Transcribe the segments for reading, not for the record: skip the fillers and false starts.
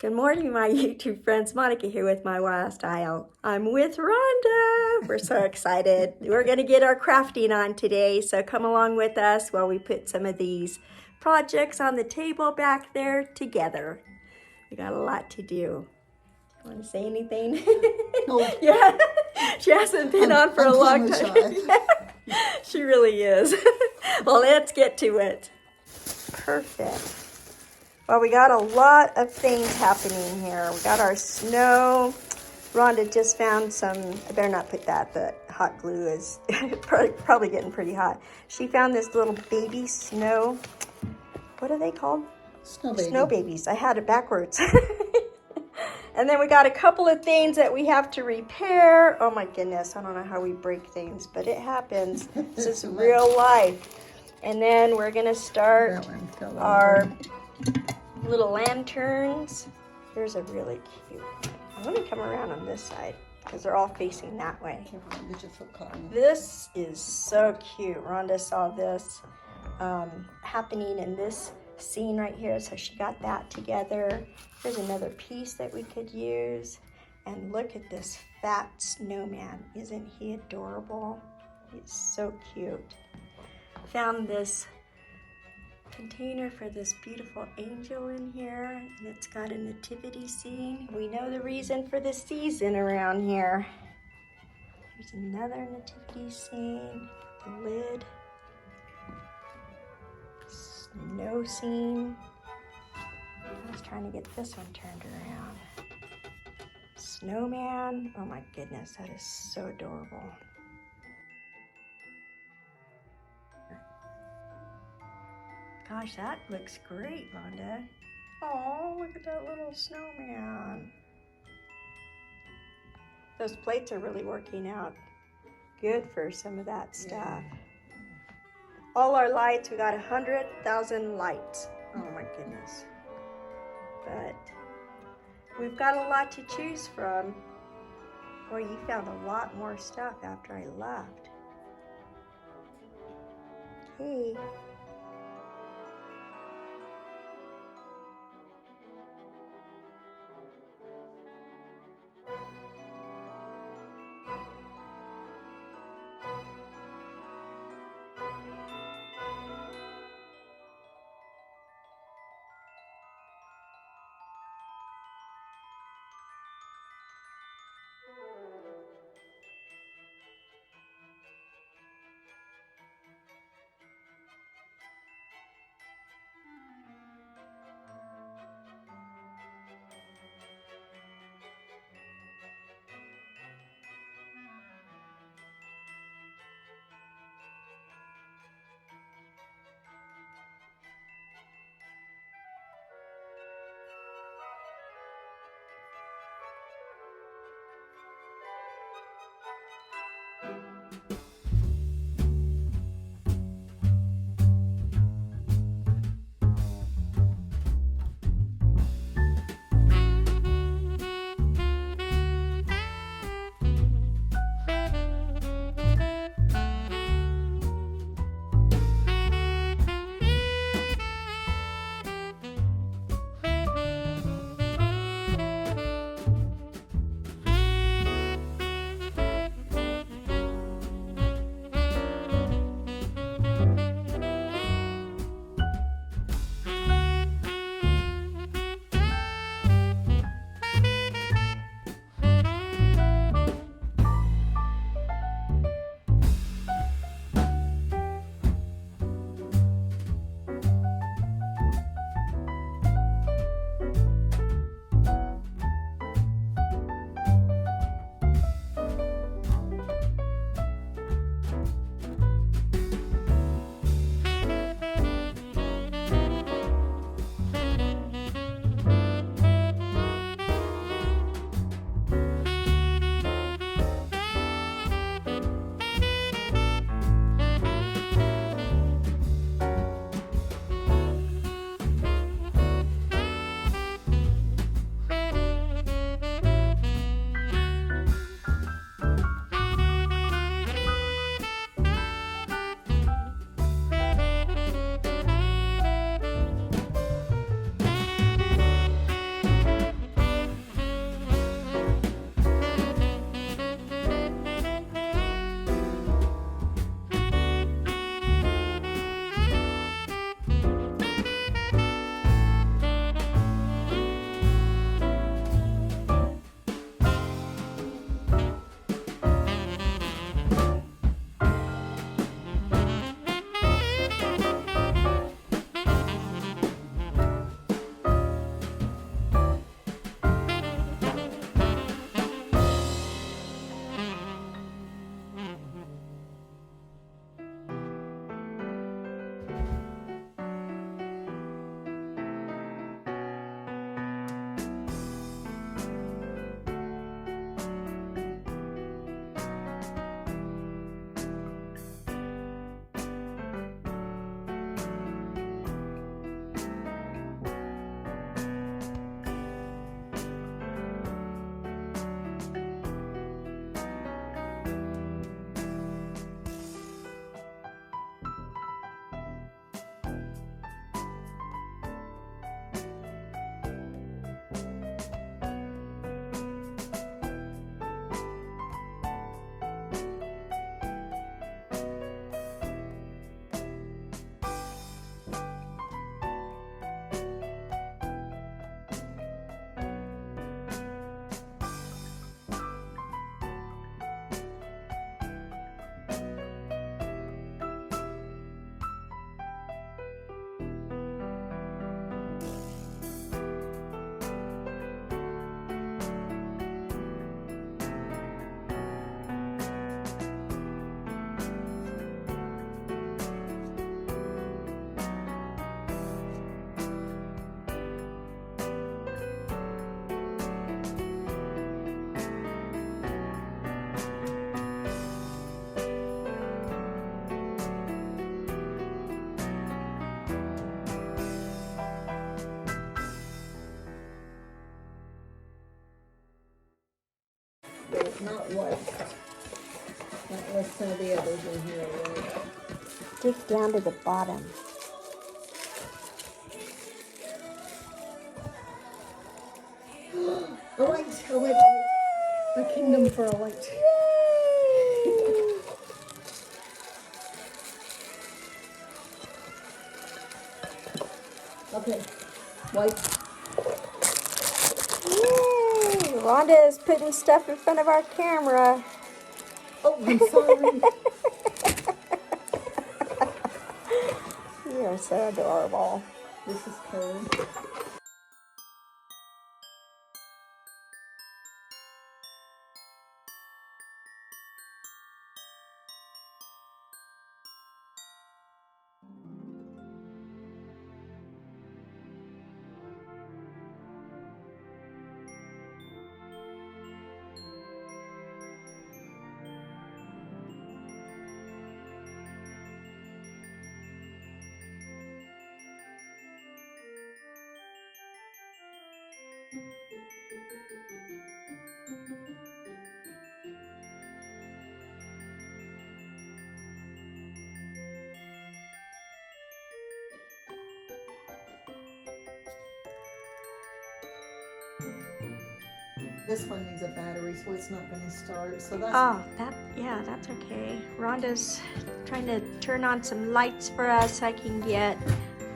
Good morning, my YouTube friends. Monica here with My Wild Style. I'm with Rhonda. We're so excited. We're going to get our crafting on today, so come along with us while we put some of these projects on the table back there together. We got a lot to do. Want to say anything? No. Yeah, she hasn't been on for a long time. She really is. Well, let's get to it. Perfect. Well, we got a lot of things happening here. We got our snow. Rhonda just found some, I better not put that, but hot glue is probably getting pretty hot. She found this little baby snow, what are they called? Snow baby. Snow babies. I had it backwards. And then we got a couple of things that we have to repair. Oh my goodness, I don't know how we break things, but it happens. This is real life. And then we're gonna start our little lanterns. Here's a really cute one. I'm gonna come around on this side because they're all facing that way. This is so cute. Rhonda saw this happening in this scene right here, so she got that together. Here's another piece that we could use. And look at this fat snowman. Isn't he adorable? He's so cute. Found this container for this beautiful angel in here, and it's got a nativity scene. We know the reason for the season around here. Here's another nativity scene, the lid, snow scene. I was trying to get this one turned around. Snowman, oh my goodness, that is so adorable. Gosh, that looks great, Rhonda. Oh, look at that little snowman. Those plates are really working out good for some of that stuff. All our lights, we got 100,000 lights. Oh my goodness. But we've got a lot to choose from. Boy, you found a lot more stuff after I left. Okay. but not white. Unless some of the others in here are white. Dig down to the bottom. A white, a white. A kingdom for a white. Okay, white. Yay! Rhonda is putting stuff in front of our camera. Oh, I'm sorry. You are so adorable. This is cold. This one needs a battery, so it's not going to start. So that's that's okay. Rhonda's trying to turn on some lights for us so I can get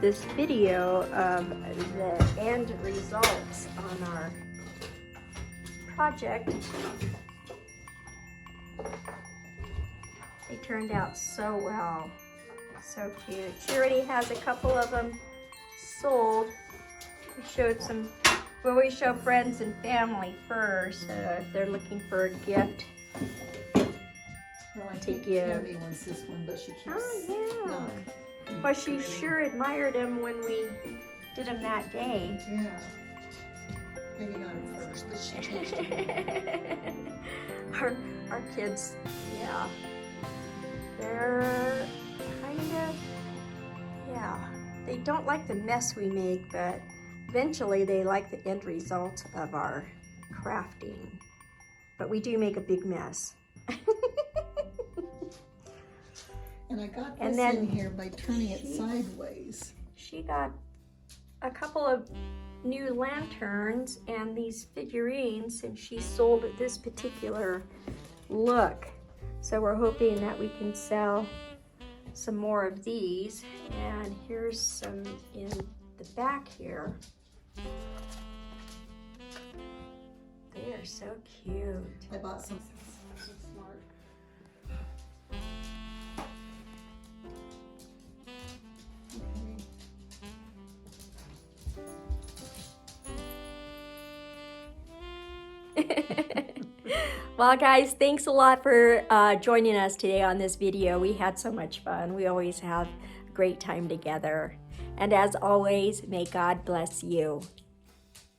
this video of the end results on our project. They turned out so well. So cute. She already has a couple of them sold. We showed some. Well, we show friends and family first, if they're looking for a gift I to think give. Tammy wants this one, but she keeps Oh, yeah. Well, she sure admired him when we did him that day. Yeah. Maybe not at first, but she changed it. Our kids, yeah. They're kind of, yeah. They don't like the mess we make, but eventually they like the end result of our crafting. But we do make a big mess. And I got this in here by turning it sideways. She got a couple of new lanterns and these figurines, and she sold this particular look. So we're hoping that we can sell some more of these. And here's some in the back here. They are so cute. I bought some. Smart. Well, guys, thanks a lot for joining us today on this video. We had so much fun. We always have a great time together. And as always, may God bless you.